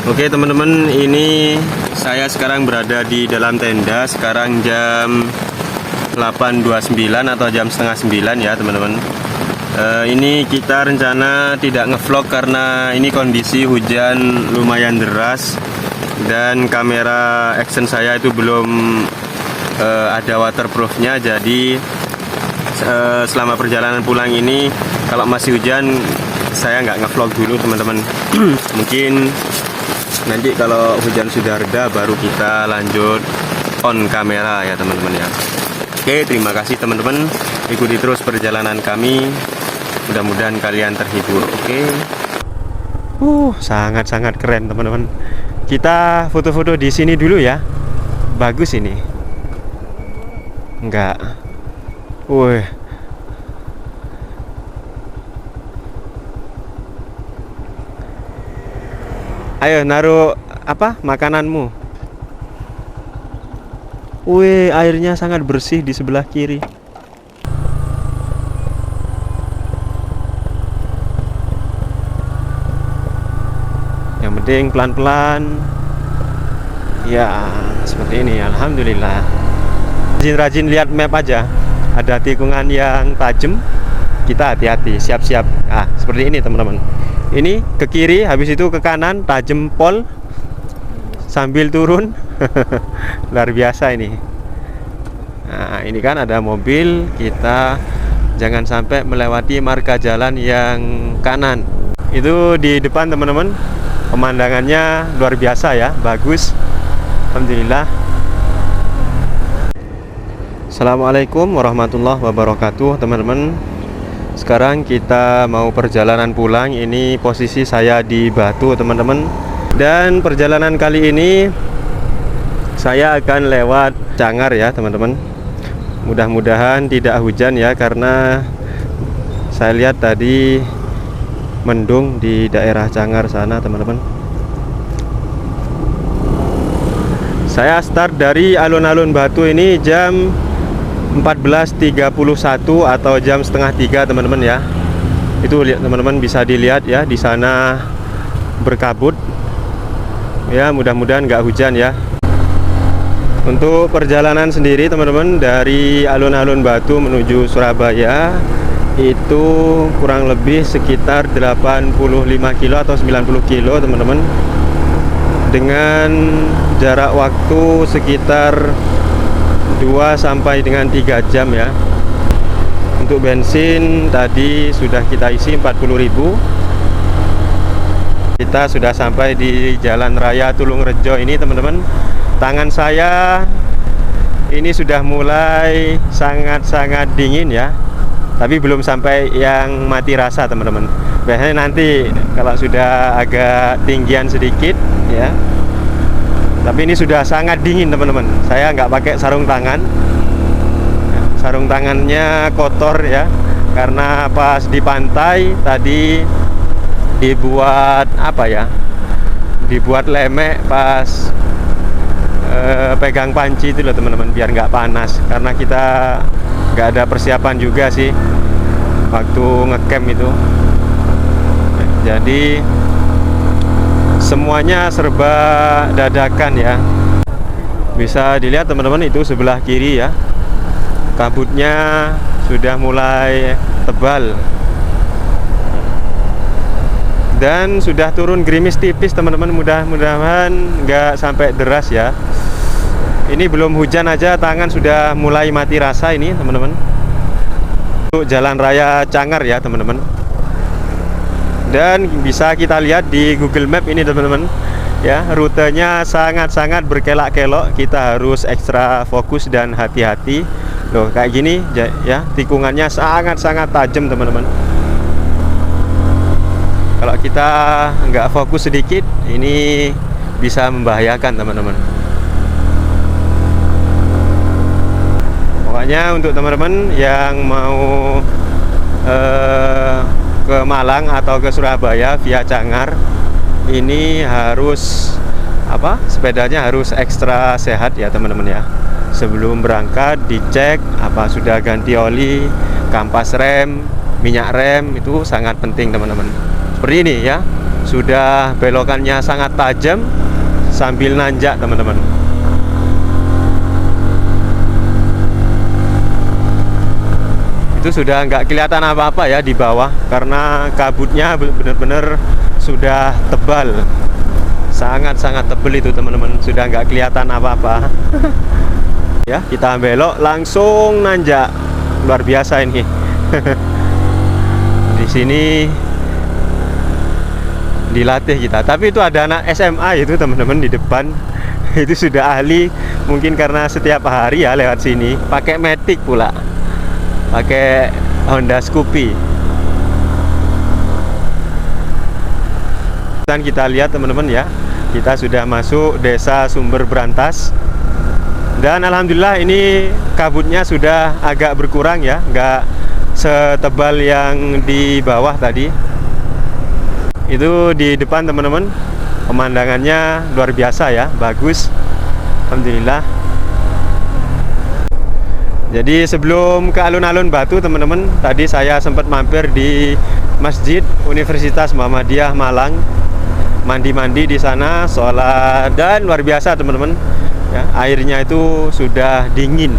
Oke teman-teman, ini saya sekarang berada di dalam tenda. Sekarang jam 8.29 atau jam setengah 9 ya teman-teman. Ini kita rencana tidak ngevlog karena ini kondisi hujan lumayan deras dan kamera action saya itu belum ada waterproofnya. Jadi selama perjalanan pulang ini kalau masih hujan saya nggak ngevlog dulu teman-teman. Mungkin nanti kalau hujan sudah reda baru kita lanjut on kamera ya teman-teman ya. Oke, terima kasih teman-teman, ikuti terus perjalanan kami, mudah-mudahan kalian terhibur. Oke. Sangat-sangat keren teman-teman. Kita foto-foto di sini dulu ya. Bagus ini. Enggak. Ayo naruh apa makananmu. Airnya sangat bersih di sebelah kiri. Yang penting pelan-pelan. Ya, seperti ini. Alhamdulillah. Rajin-rajin lihat map aja. Ada tikungan yang tajam, kita hati-hati, siap-siap. Seperti ini teman-teman. Ini ke kiri, habis itu ke kanan, tajam pol sambil turun. Luar biasa ini. Nah, ini kan ada mobil, kita jangan sampai melewati marka jalan yang kanan. Itu di depan teman-teman. Pemandangannya luar biasa ya, bagus. Alhamdulillah. Assalamualaikum warahmatullahi wabarakatuh teman-teman. Sekarang kita mau perjalanan pulang. Ini posisi saya di Batu teman-teman. Dan perjalanan kali ini saya akan lewat Cangar ya teman-teman. Mudah-mudahan tidak hujan ya, karena saya lihat tadi mendung di daerah Cangar sana teman-teman. Saya start dari alun-alun Batu ini jam 14.31 atau jam setengah 3 teman-teman ya. Itu teman-teman bisa dilihat ya, di sana berkabut ya, mudah-mudahan nggak hujan ya. Untuk perjalanan sendiri teman-teman dari alun-alun Batu menuju Surabaya itu kurang lebih sekitar 85 kilo atau 90 kilo teman-teman, dengan jarak waktu sekitar 2 sampai dengan 3 jam ya. Untuk bensin tadi sudah kita isi 40.000. Kita sudah sampai di Jalan Raya Tulungrejo ini teman-teman. Tangan saya ini sudah mulai sangat-sangat dingin ya, tapi belum sampai yang mati rasa teman-teman. Biasanya nanti kalau sudah agak tinggian sedikit ya. Tapi ini sudah sangat dingin teman-teman. Saya nggak pakai sarung tangan. Sarung tangannya kotor ya, karena pas di pantai tadi dibuat apa ya, dibuat lemek pas pegang panci itu loh teman-teman, biar nggak panas. Karena kita nggak ada persiapan juga sih waktu ngecamp itu. Jadi semuanya serba dadakan ya. Bisa dilihat teman-teman, itu sebelah kiri ya, kabutnya sudah mulai tebal dan sudah turun gerimis tipis teman-teman. Mudah-mudahan nggak sampai deras ya. Ini belum hujan aja tangan sudah mulai mati rasa ini teman-teman. Untuk Jalan Raya Cangar ya teman-teman. Dan bisa kita lihat di Google Map ini teman-teman ya, rutenya sangat-sangat berkelak-kelok. Kita harus ekstra fokus dan hati-hati. Loh kayak gini ya, tikungannya sangat-sangat tajam teman-teman. Kalau kita nggak fokus sedikit, ini bisa membahayakan teman-teman. Pokoknya untuk teman-teman yang mau ke Malang atau ke Surabaya via Cangar, ini harus sepedanya harus ekstra sehat ya teman-teman ya. Sebelum berangkat dicek apa sudah ganti oli, kampas rem, minyak rem, itu sangat penting teman-teman. Seperti ini ya, sudah belokannya sangat tajam sambil nanjak teman-teman. Itu sudah nggak kelihatan apa-apa ya di bawah, karena kabutnya benar-benar sudah tebal, sangat-sangat tebal itu teman-teman, sudah nggak kelihatan apa-apa. Ya, kita belok langsung nanjak, luar biasa ini. Di sini dilatih kita, tapi itu ada anak SMA itu teman-teman di depan. Itu sudah ahli, mungkin karena setiap hari ya lewat sini, pakai Matic pula, pakai Honda Scoopy. Dan kita lihat teman-teman ya, kita sudah masuk desa Sumber Brantas. Dan alhamdulillah ini kabutnya sudah agak berkurang ya, nggak setebal yang di bawah tadi. Itu di depan teman-teman, pemandangannya luar biasa ya, bagus, alhamdulillah. Jadi sebelum ke alun-alun Batu teman-teman, tadi saya sempat mampir di Masjid Universitas Muhammadiyah Malang, mandi-mandi di sana, sholat, dan luar biasa teman-teman ya, airnya itu sudah dingin.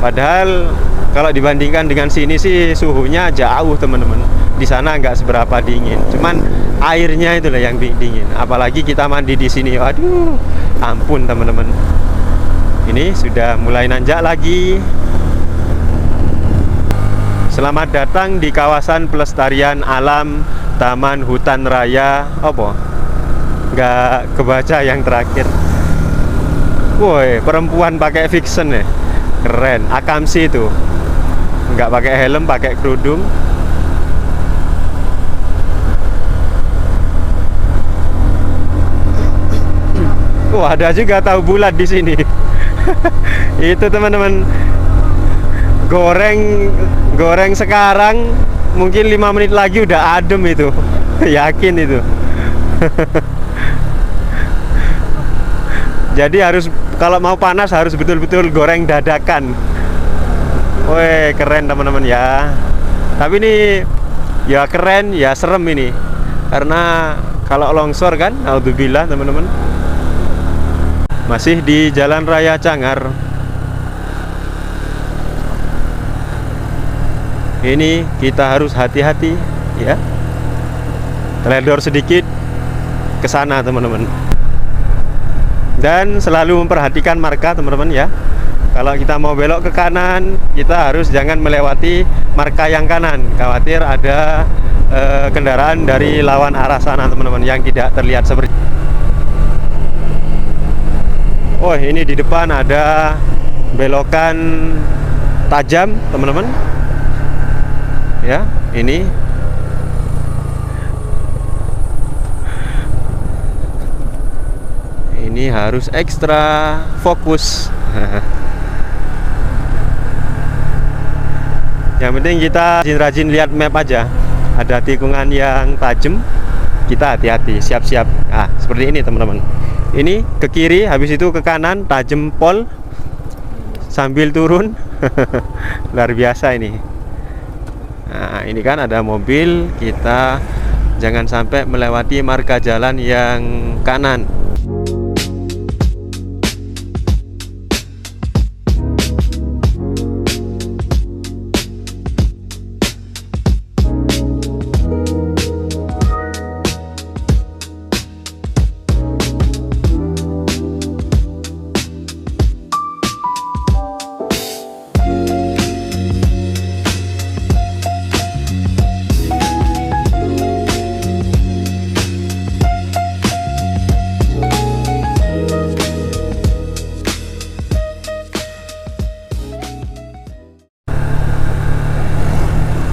Padahal kalau dibandingkan dengan sini sih suhunya jauh teman-teman. Di sana nggak seberapa dingin, cuman airnya itulah yang dingin. Apalagi kita mandi di sini, aduh, ampun teman-teman. Ini sudah mulai nanjak lagi. Selamat datang di kawasan pelestarian alam Taman Hutan Raya apa? Nggak kebaca yang terakhir. Woi, perempuan pakai fiction ya, keren. Akamsi itu, nggak pakai helm, pakai kerudung. Wah, ada juga tahu bulat di sini. Itu teman-teman, goreng sekarang, mungkin 5 menit lagi udah adem itu. Yakin itu. Jadi harus, kalau mau panas harus betul-betul goreng dadakan. Woi, keren teman-teman ya. Tapi ini ya keren, ya serem ini. Karena kalau longsor kan, naudzubillah teman-teman. Masih di Jalan Raya Cangar. Ini kita harus hati-hati ya. Teledor sedikit ke sana teman-teman. Dan selalu memperhatikan marka teman-teman ya. Kalau kita mau belok ke kanan, kita harus jangan melewati marka yang kanan. Khawatir ada kendaraan dari lawan arah sana teman-teman yang tidak terlihat seperti. Oh, ini di depan ada belokan tajam teman-teman. Ya, ini harus ekstra fokus. Yang penting kita rajin-rajin lihat map aja. Ada tikungan yang tajam, kita hati-hati, siap-siap. Ah, seperti ini teman-teman. Ini ke kiri, habis itu ke kanan, tajam pol sambil turun. Luar biasa ini. Nah, ini kan ada mobil, kita jangan sampai melewati marka jalan yang kanan.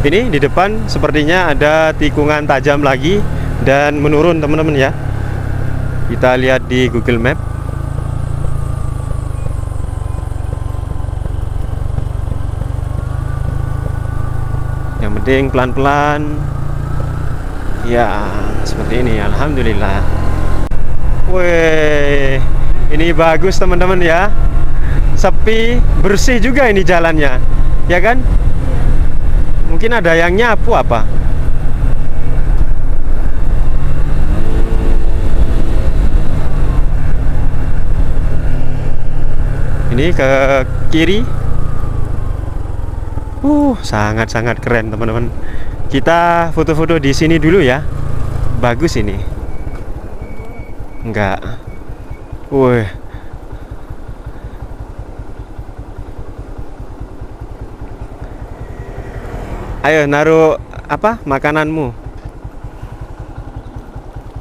Ini di depan sepertinya ada tikungan tajam lagi dan menurun teman-teman ya. Kita lihat di Google Map. Yang penting pelan-pelan. Ya, seperti ini, alhamdulillah. Wih, ini bagus teman-teman ya. Sepi, bersih juga ini jalannya. Ya kan? Mungkin ada yang nyapu apa? sini ke kiri. Sangat-sangat keren teman-teman. Kita foto-foto di sini dulu ya. Bagus ini. Enggak. Wih. Ayo naruh apa makananmu.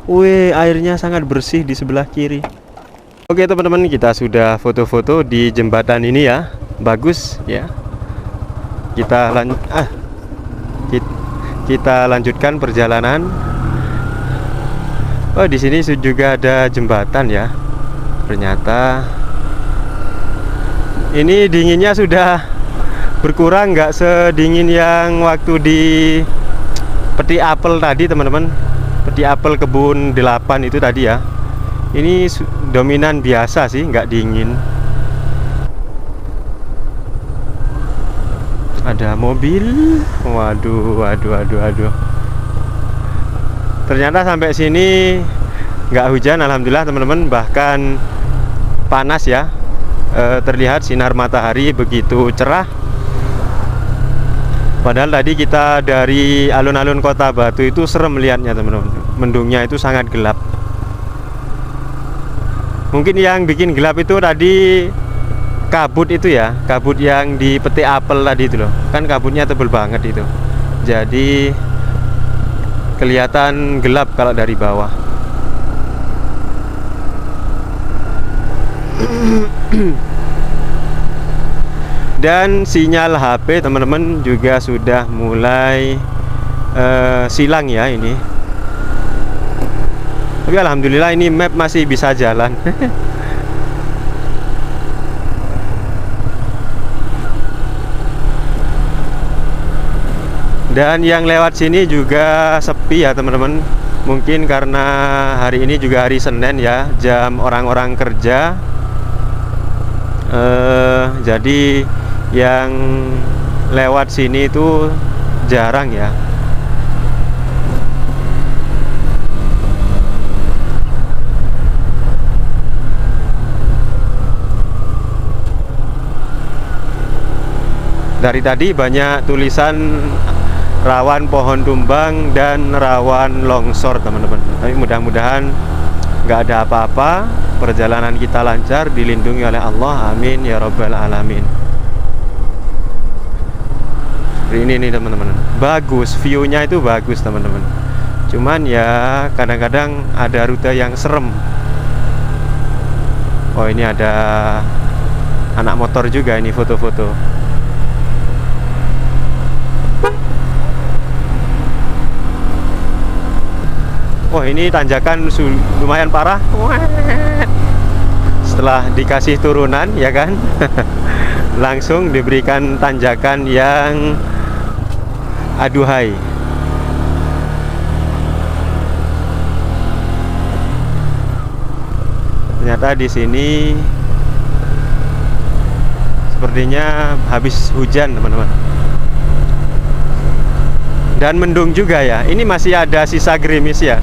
Wih, airnya sangat bersih di sebelah kiri. Oke teman-teman, kita sudah foto-foto di jembatan ini ya. Bagus ya. Kita lanjutkan perjalanan. Oh, di sini juga ada jembatan ya. Ternyata ini dinginnya sudah berkurang, nggak sedingin yang waktu di peti apel tadi teman-teman. Peti apel kebun 8 itu tadi ya. Ini dominan biasa sih, nggak dingin. Ada mobil. Waduh. Ternyata sampai sini nggak hujan, alhamdulillah teman-teman. Bahkan panas ya. Terlihat sinar matahari begitu cerah. Padahal tadi kita dari alun-alun Kota Batu itu serem melihatnya teman-teman. Mendungnya itu sangat gelap. Mungkin yang bikin gelap itu tadi kabut itu ya. Kabut yang di peti apel tadi itu loh. Kan kabutnya tebel banget itu. Jadi kelihatan gelap kalau dari bawah. Dan sinyal HP teman-teman juga sudah mulai silang ya ini. Tapi alhamdulillah ini map masih bisa jalan. Dan yang lewat sini juga sepi ya teman-teman. Mungkin karena hari ini juga hari Senin ya, jam orang-orang kerja. Jadi yang lewat sini itu jarang ya. Dari tadi banyak tulisan rawan pohon tumbang dan rawan longsor teman-teman. Tapi mudah-mudahan nggak ada apa-apa. Perjalanan kita lancar, dilindungi oleh Allah. Amin ya rabbal alamin. Ini nih teman-teman, bagus, view-nya itu bagus teman-teman. Cuman ya kadang-kadang ada rute yang serem. Oh, ini ada anak motor juga ini foto-foto. Oh, ini tanjakan lumayan parah. Setelah dikasih turunan ya kan, langsung diberikan tanjakan yang aduhai. Ternyata di sini sepertinya habis hujan teman-teman. Dan mendung juga ya. Ini masih ada sisa gerimis ya.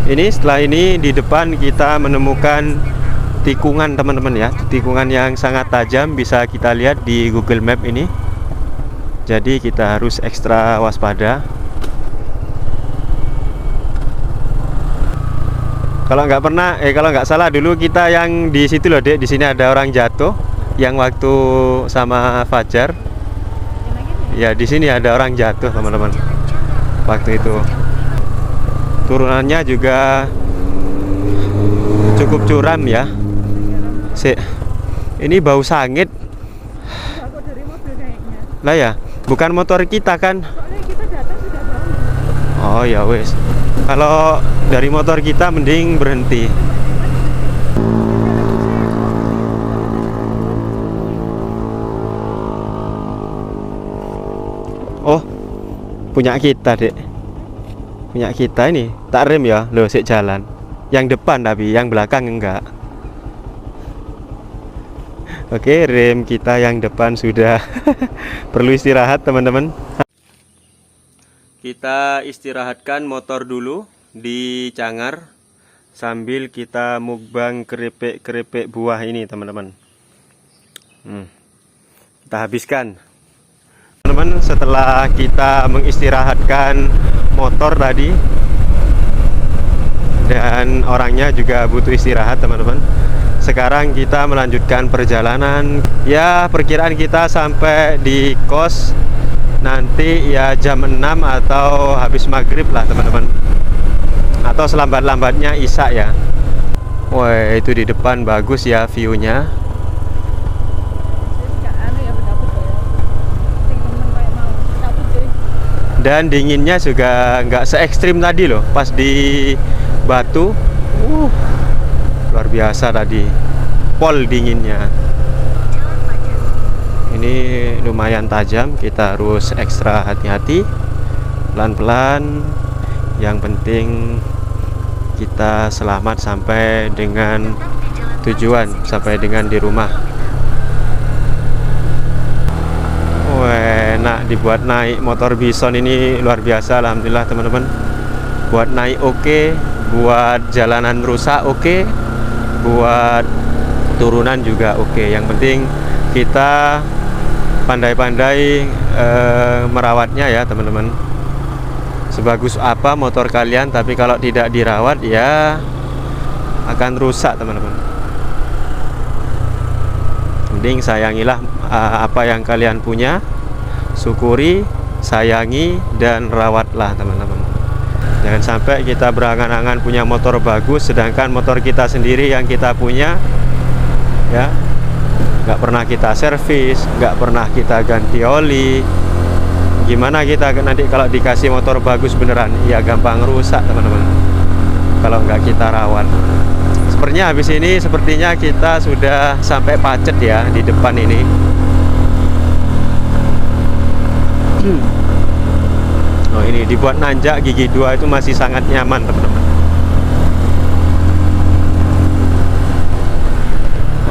Ini setelah ini di depan kita menemukan tikungan teman-teman ya. Tikungan yang sangat tajam, bisa kita lihat di Google Map ini. Jadi kita harus ekstra waspada. Kalau nggak salah dulu kita yang di situ loh Dek, di sini ada orang jatuh yang waktu sama Fajar. Ya di sini ada orang jatuh teman-teman. Waktu itu. Turunannya juga cukup curam ya. Ini bau sangit. Lah ya, bukan motor kita kan? Oh ya wes. Kalau dari motor kita mending berhenti. Oh, punya kita Dek. Punya kita ini tak rem ya, loh sik jalan. Yang depan tapi yang belakang enggak. Oke, rem kita yang depan sudah perlu istirahat teman-teman. Kita istirahatkan motor dulu di Cangar sambil kita mukbang keripik-keripik buah ini teman-teman. Kita habiskan teman-teman. Setelah kita mengistirahatkan motor tadi, dan orangnya juga butuh istirahat teman-teman, sekarang kita melanjutkan perjalanan. Ya, perkiraan kita sampai di kos nanti ya jam 6 atau habis maghrib lah teman-teman, atau selambat-lambatnya isya ya. Wah, itu di depan bagus ya view-nya. Dan dinginnya juga nggak se ekstrim tadi loh pas di Batu. Luar biasa tadi, pol dinginnya. Ini lumayan tajam, kita harus ekstra hati-hati, pelan-pelan. Yang penting kita selamat sampai dengan tujuan, sampai dengan di rumah. Wah, enak dibuat naik motor Bison ini, luar biasa. Alhamdulillah teman-teman, buat naik oke, buat jalanan rusak oke, buat turunan juga oke. Yang penting kita pandai-pandai merawatnya ya teman-teman. Sebagus apa motor kalian, tapi kalau tidak dirawat ya akan rusak teman-teman. Mending sayangilah apa yang kalian punya, syukuri, sayangi, dan rawatlah teman-teman. Jangan sampai kita berangan-angan punya motor bagus, sedangkan motor kita sendiri yang kita punya ya nggak pernah kita servis, nggak pernah kita ganti oli. Gimana kita nanti kalau dikasih motor bagus beneran, ya gampang rusak teman-teman kalau nggak kita rawat. Sepertinya habis ini sepertinya kita sudah sampai Pacet ya di depan ini. Oh, ini dibuat nanjak gigi 2 itu masih sangat nyaman teman-teman.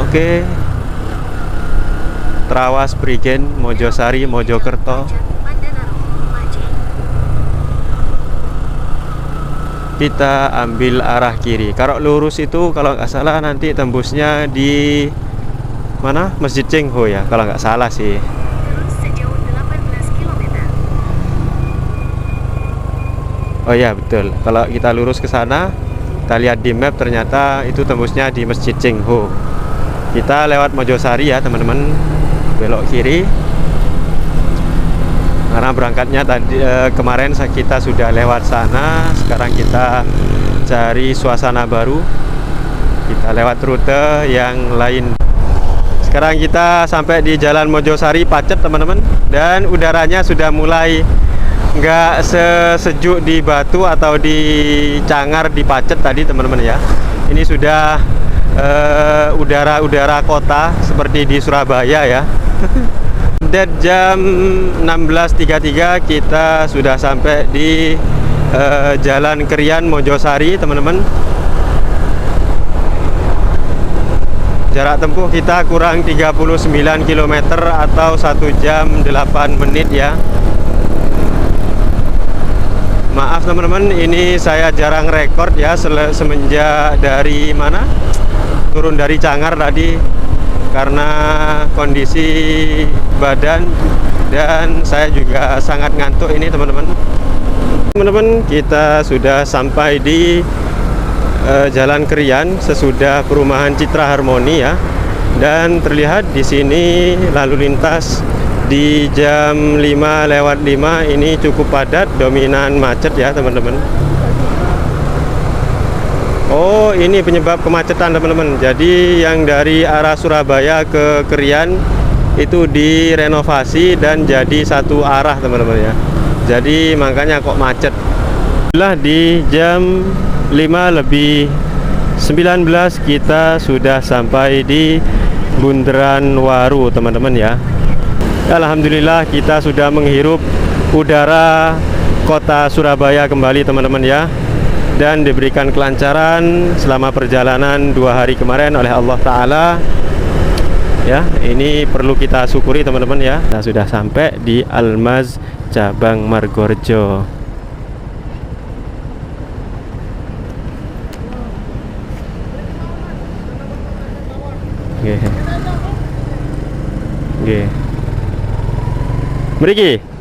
Oke. Trawas Prigen, Mojosari, Mojokerto. Kita ambil arah kiri. Kalau lurus itu kalau nggak salah nanti tembusnya di mana? Masjid Cengho ya, kalau nggak salah sih. Oh ya betul. Kalau kita lurus ke sana, kita lihat di map ternyata itu tembusnya di Masjid Cengho. Kita lewat Mojosari ya teman-teman, belok kiri. Karena berangkatnya tadi kemarin kita sudah lewat sana, sekarang kita cari suasana baru. Kita lewat rute yang lain. Sekarang kita sampai di Jalan Mojosari Pacet teman-teman, dan udaranya sudah mulai nggak sesejuk di Batu atau di Cangar di Pacet tadi teman-teman ya. Ini sudah udara kota seperti di Surabaya ya. Dan jam 16.33 kita sudah sampai di Jalan Krian Mojosari teman-teman. Jarak tempuh kita kurang 39 km atau 1 jam 8 menit ya. Maaf teman-teman, ini saya jarang rekord ya semenjak dari mana? Turun dari Cangar tadi, karena kondisi badan dan saya juga sangat ngantuk ini teman-teman. Teman-teman, kita sudah sampai di Jalan Krian sesudah perumahan Citra Harmoni ya. Dan terlihat di sini lalu lintas di jam 5:05 ini cukup padat, dominan macet ya teman-teman. Oh, ini penyebab kemacetan teman-teman. Jadi yang dari arah Surabaya ke Krian itu direnovasi dan jadi satu arah teman-teman ya. Jadi makanya kok macet. Lah di jam 5:19 kita sudah sampai di Bundaran Waru teman-teman ya. Alhamdulillah kita sudah menghirup udara kota Surabaya kembali teman-teman ya. Dan diberikan kelancaran selama perjalanan 2 hari kemarin oleh Allah Ta'ala. Ya, ini perlu kita syukuri teman-teman ya. Kita sudah sampai di Almaz Cabang Margorejo. Oke. Oke. Mriki.